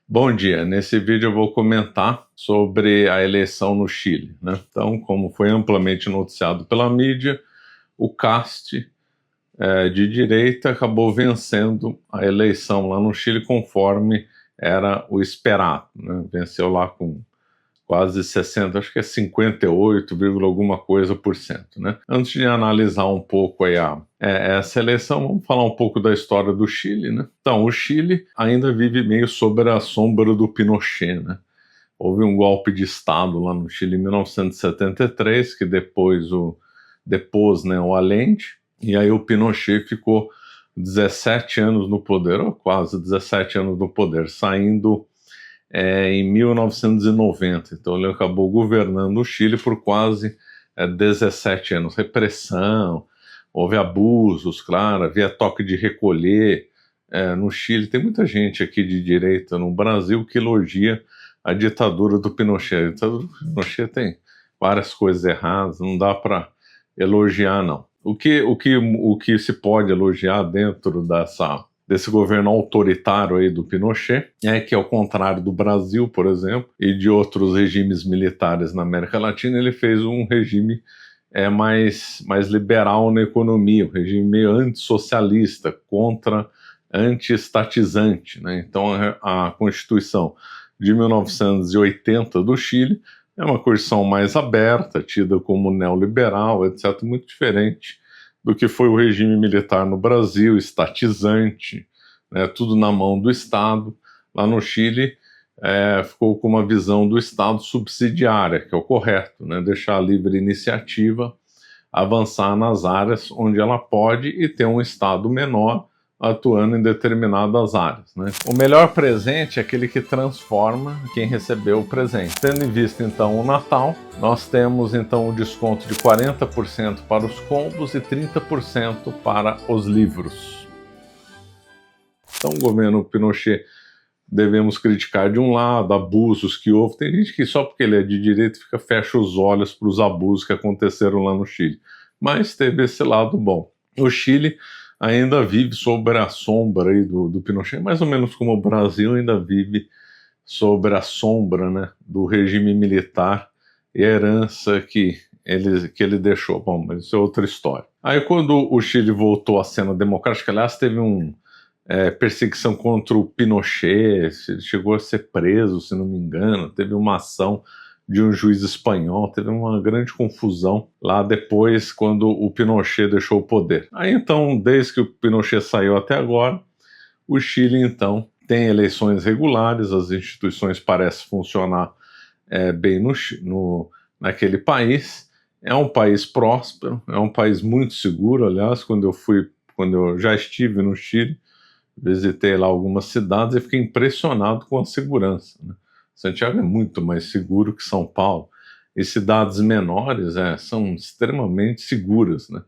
Bom dia, nesse vídeo eu vou comentar sobre a eleição no Chile, né? Então, como foi amplamente noticiado pela mídia, o Kast, de direita, acabou vencendo a eleição lá no Chile conforme era o esperado, né? Venceu lá com quase 60, acho que é 58, alguma coisa por cento, né? Antes de analisar um pouco aí essa eleição, vamos falar um pouco da história do Chile, né? Então, o Chile ainda vive meio sob a sombra do Pinochet, né? Houve um golpe de Estado lá no Chile em 1973, que depôs, né, o Allende, e aí o Pinochet ficou 17 anos no poder, ou quase 17 anos no poder, saindo em 1990. Então ele acabou governando o Chile por quase 17 anos. Repressão, houve abusos, claro, havia toque de recolher no Chile. Tem muita gente aqui de direita no Brasil que elogia a ditadura do Pinochet. A ditadura do Pinochet tem várias coisas erradas, não dá para elogiar, não. O que se pode elogiar dentro desse governo autoritário aí do Pinochet é que, ao contrário do Brasil, por exemplo, e de outros regimes militares na América Latina, ele fez um regime mais liberal na economia, um regime meio antissocialista, anti-estatizante, né? Então a Constituição de 1980 do Chile é uma Constituição mais aberta, tida como neoliberal, etc., muito diferente do que foi o regime militar no Brasil, estatizante, né, tudo na mão do Estado. Lá no Chile ficou com uma visão do Estado subsidiária, que é o correto, né, deixar a livre iniciativa avançar nas áreas onde ela pode e ter um Estado menor atuando em determinadas áreas, né? O melhor presente é aquele que transforma quem recebeu o presente. Tendo em vista então o Natal, nós temos então o desconto de 40% para os combos e 30% para os livros. Então o governo Pinochet devemos criticar de um lado, abusos que houve. Tem gente que só porque ele é de direita fecha os olhos para os abusos que aconteceram lá no Chile. Mas teve esse lado bom. O Chile ainda vive sob a sombra aí do Pinochet, mais ou menos como o Brasil ainda vive sob a sombra, né, do regime militar e a herança que ele deixou. Bom, mas isso é outra história. Aí quando o Chile voltou à cena democrática, aliás, teve perseguição contra o Pinochet, ele chegou a ser preso, se não me engano, teve uma ação de um juiz espanhol, teve uma grande confusão lá depois, quando o Pinochet deixou o poder. Aí então, desde que o Pinochet saiu até agora, o Chile então tem eleições regulares, as instituições parecem funcionar bem naquele país. É um país próspero, é um país muito seguro. Aliás, quando eu já estive no Chile, visitei lá algumas cidades e fiquei impressionado com a segurança, né? Santiago é muito mais seguro que São Paulo, e cidades menores são extremamente seguras, né?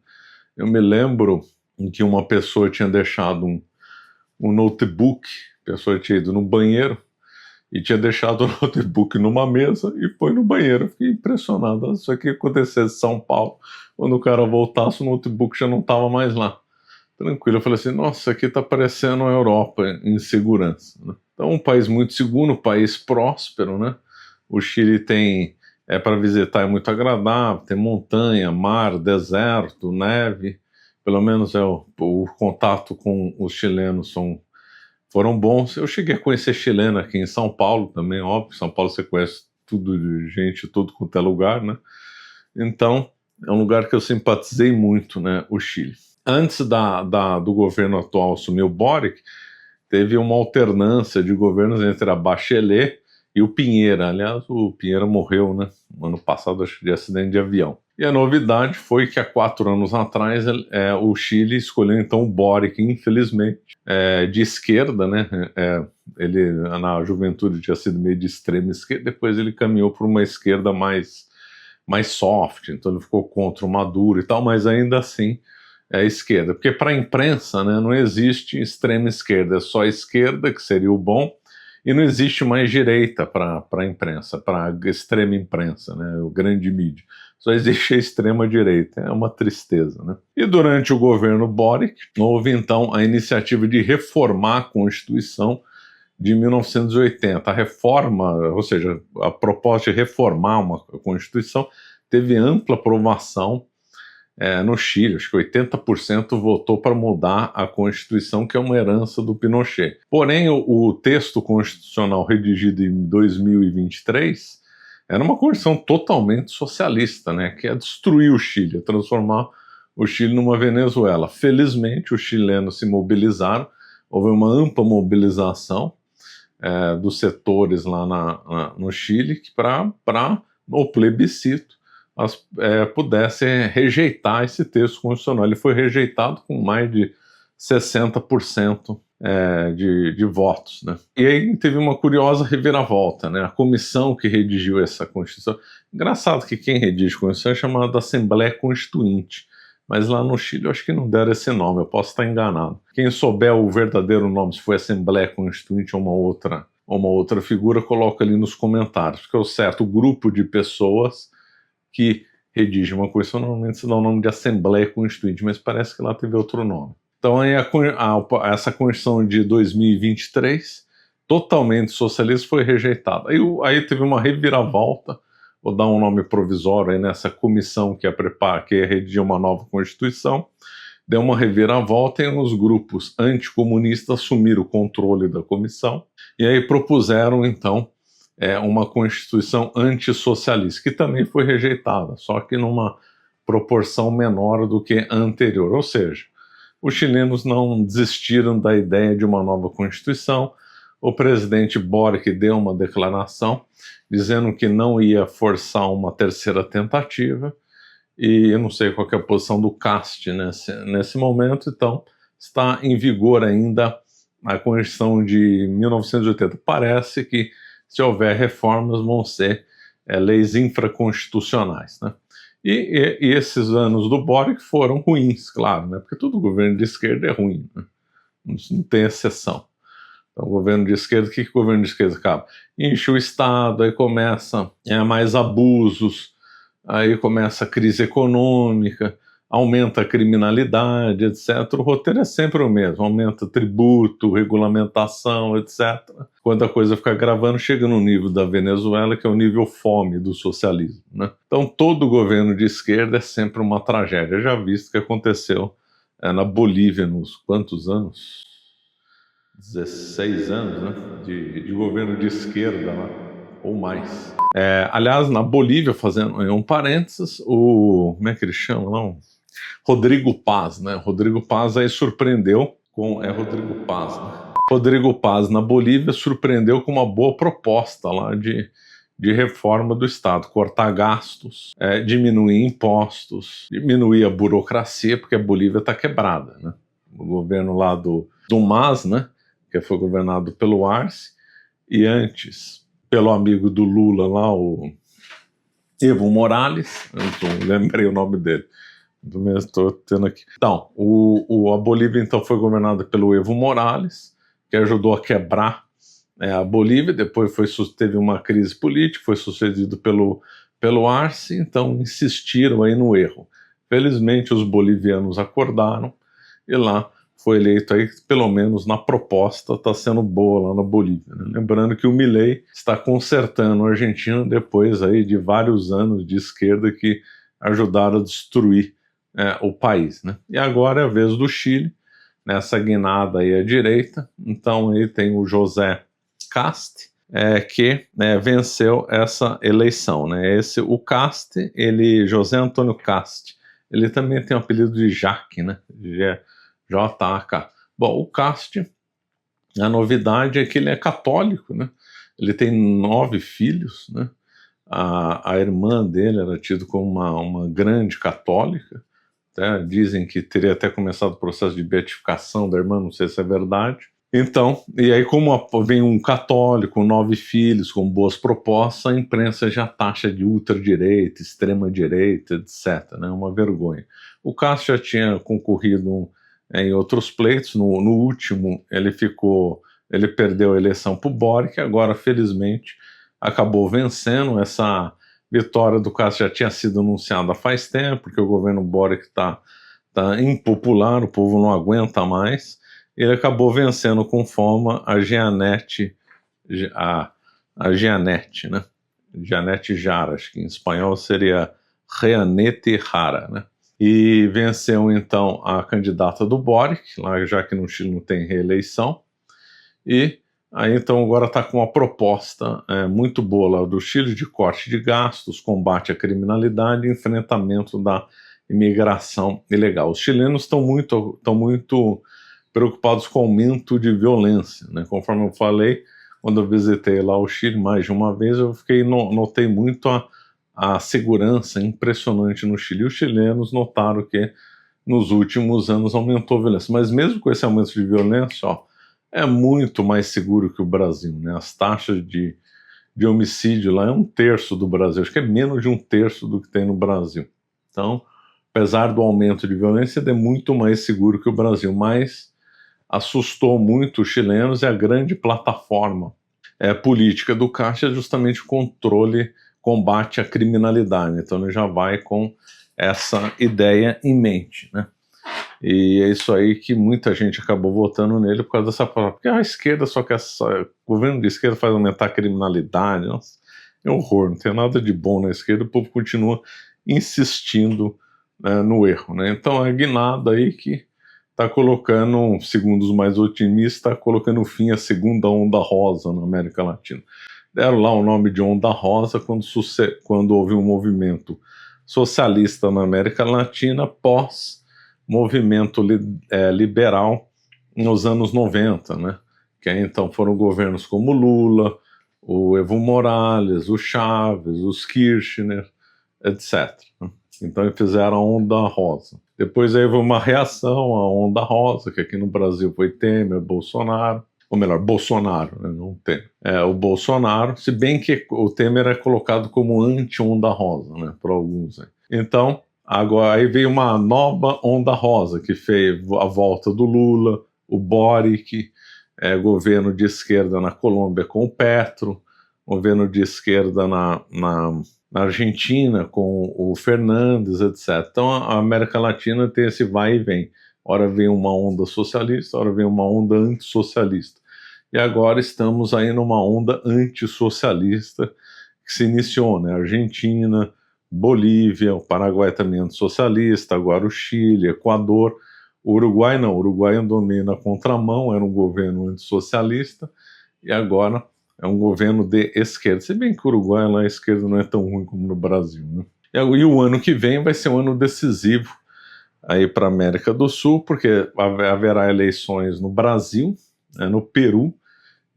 Eu me lembro em que uma pessoa tinha deixado um notebook, a pessoa tinha ido no banheiro e tinha deixado o notebook numa mesa e foi no banheiro. Eu fiquei impressionado. Isso aqui acontecesse em São Paulo, quando o cara voltasse, o notebook já não estava mais lá. Tranquilo, eu falei assim, nossa, aqui tá parecendo a Europa em segurança, né? Então, um país muito seguro, um país próspero, né? O Chile para visitar é muito agradável, tem montanha, mar, deserto, neve, pelo menos o contato com os chilenos foram bons. Eu cheguei a conhecer chileno aqui em São Paulo também, óbvio, São Paulo você conhece tudo de gente, tudo quanto é lugar, né? Então, é um lugar que eu simpatizei muito, né, o Chile. Antes do governo atual assumir o Boric, teve uma alternância de governos entre a Bachelet e o Piñera. Aliás, o Piñera morreu, né, no ano passado, acho que de acidente de avião. E a novidade foi que há 4 anos atrás o Chile escolheu então o Boric, infelizmente, de esquerda, né? Ele na juventude tinha sido meio de extrema esquerda, depois ele caminhou para uma esquerda mais soft, então ele ficou contra o Maduro e tal, mas ainda assim esquerda, porque para a imprensa, né, não existe extrema esquerda, é só esquerda, que seria o bom, e não existe mais direita para a imprensa, para a extrema imprensa, né, o grande mídia. Só existe a extrema direita, é uma tristeza, né? E durante o governo Boric, houve então a iniciativa de reformar a Constituição de 1980. A reforma, ou seja, a proposta de reformar uma Constituição, teve ampla aprovação no Chile. Acho que 80% votou para mudar a Constituição, que é uma herança do Pinochet. Porém, o texto constitucional redigido em 2023 era uma Constituição totalmente socialista, né, que é destruir o Chile, transformar o Chile numa Venezuela. Felizmente, os chilenos se mobilizaram, houve uma ampla mobilização dos setores lá no Chile para o plebiscito pudesse rejeitar esse texto constitucional. Ele foi rejeitado com mais de 60% de votos, né? E aí teve uma curiosa reviravolta, né? A comissão que redigiu essa Constituição, engraçado que quem redige a Constituição é chamada Assembleia Constituinte, mas lá no Chile eu acho que não deram esse nome, eu posso estar enganado. Quem souber o verdadeiro nome, se foi Assembleia Constituinte ou uma outra figura, coloca ali nos comentários, porque é o certo grupo de pessoas que redige uma Constituição normalmente se dá o nome de Assembleia Constituinte, mas parece que lá teve outro nome. Então aí essa Constituição de 2023, totalmente socialista, foi rejeitada. Aí teve uma reviravolta, vou dar um nome provisório aí nessa comissão que ia redigir uma nova Constituição, deu uma reviravolta e os grupos anticomunistas assumiram o controle da comissão e aí propuseram então uma Constituição antissocialista, que também foi rejeitada, só que numa proporção menor do que a anterior. Ou seja, os chilenos não desistiram da ideia de uma nova Constituição. O presidente Boric deu uma declaração dizendo que não ia forçar uma terceira tentativa, e eu não sei qual que é a posição do CAST nesse momento, então está em vigor ainda a Constituição de 1980. Parece que, se houver reformas, vão ser leis infraconstitucionais, né? E esses anos do Boric foram ruins, claro, né? Porque todo governo de esquerda é ruim, né? Não tem exceção. Então, o governo de esquerda, o que o governo de esquerda acaba? Enche o Estado, aí começa mais abusos, aí começa a crise econômica, aumenta a criminalidade, etc. O roteiro é sempre o mesmo, aumenta tributo, regulamentação, etc. Quando a coisa fica gravando, chega no nível da Venezuela, que é o nível fome do socialismo, né? Então todo governo de esquerda é sempre uma tragédia, já visto que aconteceu na Bolívia nos quantos anos? 16 anos, né? De governo de esquerda lá, ou mais. Aliás, na Bolívia, fazendo um parênteses, como é que ele chama lá? Rodrigo Paz, né? Rodrigo Paz aí surpreendeu Rodrigo Paz, né? Rodrigo Paz na Bolívia surpreendeu com uma boa proposta lá de reforma do Estado, cortar gastos, diminuir impostos, diminuir a burocracia, porque a Bolívia está quebrada, né? O governo lá do MAS, né? Que foi governado pelo Arce, e antes pelo amigo do Lula lá, o Evo Morales, eu não lembrei o nome dele. Estou tendo aqui. Então, a Bolívia então foi governada pelo Evo Morales, que ajudou a quebrar a Bolívia. Depois teve uma crise política, foi sucedido pelo Arce, então insistiram aí no erro. Felizmente os bolivianos acordaram e lá foi eleito aí, pelo menos na proposta, está sendo boa lá na Bolívia, né? Lembrando que o Milei está consertando a Argentina depois aí de vários anos de esquerda que ajudaram a destruir o país, né? E agora é a vez do Chile, nessa guinada aí à direita. Então aí tem o José Cast, que venceu essa eleição, né? O Cast, José Antônio Cast, ele também tem o apelido de Jaque, né? J-A-K. Bom, o Cast, a novidade é que ele é católico, né? Ele tem 9 filhos, né? A irmã dele era tida como uma grande católica. Dizem que teria até começado o processo de beatificação da irmã, não sei se é verdade. Então, e aí como vem um católico, 9 filhos, com boas propostas, a imprensa já taxa de ultradireita, extrema-direita, etc., né? Uma vergonha. O Castro já tinha concorrido em outros pleitos, no último ele perdeu a eleição para o Boric, agora felizmente acabou vencendo. Essa vitória do Castro já tinha sido anunciada faz tempo, porque o governo Boric está impopular, o povo não aguenta mais, ele acabou vencendo com forma a Jeanette, a Jeanette, né? Jeanette Jara, acho que em espanhol seria Jeanette Jara, né? E venceu então a candidata do Boric, lá já que no Chile não tem reeleição, e aí então agora está com uma proposta muito boa lá do Chile de corte de gastos, combate à criminalidade e enfrentamento da imigração ilegal. Os chilenos estão muito preocupados com o aumento de violência, né? Conforme eu falei, quando eu visitei lá o Chile mais de uma vez, eu notei muito a segurança impressionante no Chile. E os chilenos notaram que nos últimos anos aumentou a violência. Mas mesmo com esse aumento de violência, ó, é muito mais seguro que o Brasil, né? As taxas de homicídio lá é 1/3 do Brasil, acho que é menos de 1/3 do que tem no Brasil. Então, apesar do aumento de violência, ele é muito mais seguro que o Brasil, mas assustou muito os chilenos e a grande plataforma política do Caixa é justamente o controle, combate à criminalidade. Então ele já vai com essa ideia em mente, né? E é isso aí que muita gente acabou votando nele por causa dessa palavra. Porque a esquerda só quer. O governo de esquerda faz aumentar a criminalidade. Nossa, é um horror, não tem nada de bom na esquerda, o povo continua insistindo no erro, né? Então a guinada aí que está colocando, segundo os mais otimistas, está colocando fim à segunda onda rosa na América Latina. Deram lá o nome de onda rosa quando houve um movimento socialista na América Latina pós movimento liberal nos anos 90, né? Que aí então foram governos como Lula, o Evo Morales, o Chaves, os Kirchner, etc. Então eles fizeram a onda rosa. Depois aí houve uma reação à onda rosa, que aqui no Brasil foi Temer, Bolsonaro, ou melhor, Bolsonaro, né, não Temer. O Bolsonaro, se bem que o Temer é colocado como anti-onda rosa, né, por alguns aí. Então, agora aí veio uma nova onda rosa, que fez a volta do Lula, o Boric, governo de esquerda na Colômbia com o Petro, governo de esquerda na Argentina com o Fernandes, etc. Então a América Latina tem esse vai e vem. Ora vem uma onda socialista, ora vem uma onda antissocialista. E agora estamos aí numa onda antissocialista que se iniciou, né? Argentina, Bolívia, o Paraguai também antissocialista, agora o Chile, Equador, o Uruguai não, o Uruguai domina a contramão, era um governo antissocialista, e agora é um governo de esquerda. Se bem que o Uruguai lá a esquerda não é tão ruim como no Brasil, né? E o ano que vem vai ser um ano decisivo aí para a América do Sul, porque haverá eleições no Brasil, no Peru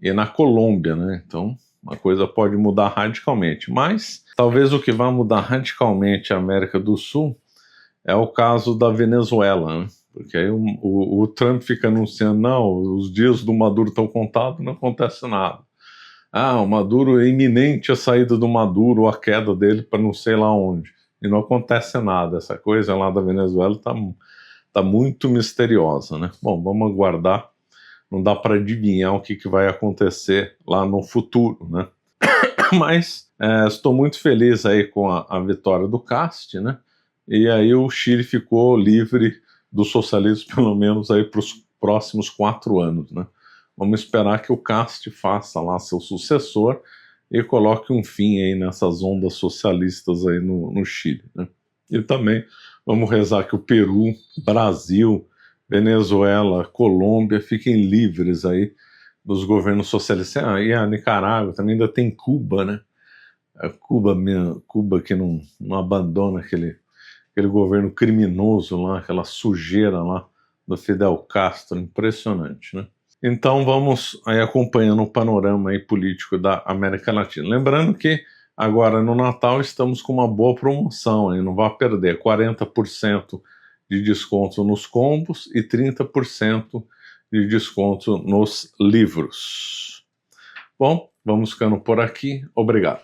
e na Colômbia, né? Então uma coisa pode mudar radicalmente. Mas talvez o que vai mudar radicalmente a América do Sul é o caso da Venezuela, né? Porque aí o Trump fica anunciando, não, os dias do Maduro estão contados, não acontece nada. O Maduro é iminente a saída do Maduro, a queda dele para não sei lá onde. E não acontece nada. Essa coisa lá da Venezuela tá muito misteriosa, né? Bom, vamos aguardar. Não dá para adivinhar o que vai acontecer lá no futuro, né? Mas estou muito feliz aí com a vitória do Cast, né? E aí o Chile ficou livre do socialismo, pelo menos aí para os próximos 4 anos, né? Vamos esperar que o Cast faça lá seu sucessor e coloque um fim aí nessas ondas socialistas aí no Chile, né? E também vamos rezar que o Peru, Brasil, Venezuela, Colômbia fiquem livres aí dos governos socialistas. E a Nicarágua também ainda tem Cuba, né? Cuba que não abandona aquele governo criminoso lá, aquela sujeira lá do Fidel Castro, impressionante, né? Então vamos aí acompanhando o panorama aí político da América Latina. Lembrando que agora no Natal estamos com uma boa promoção, aí não vai perder, 40% de desconto nos combos e 30% de desconto nos livros. Bom, vamos ficando por aqui. Obrigado.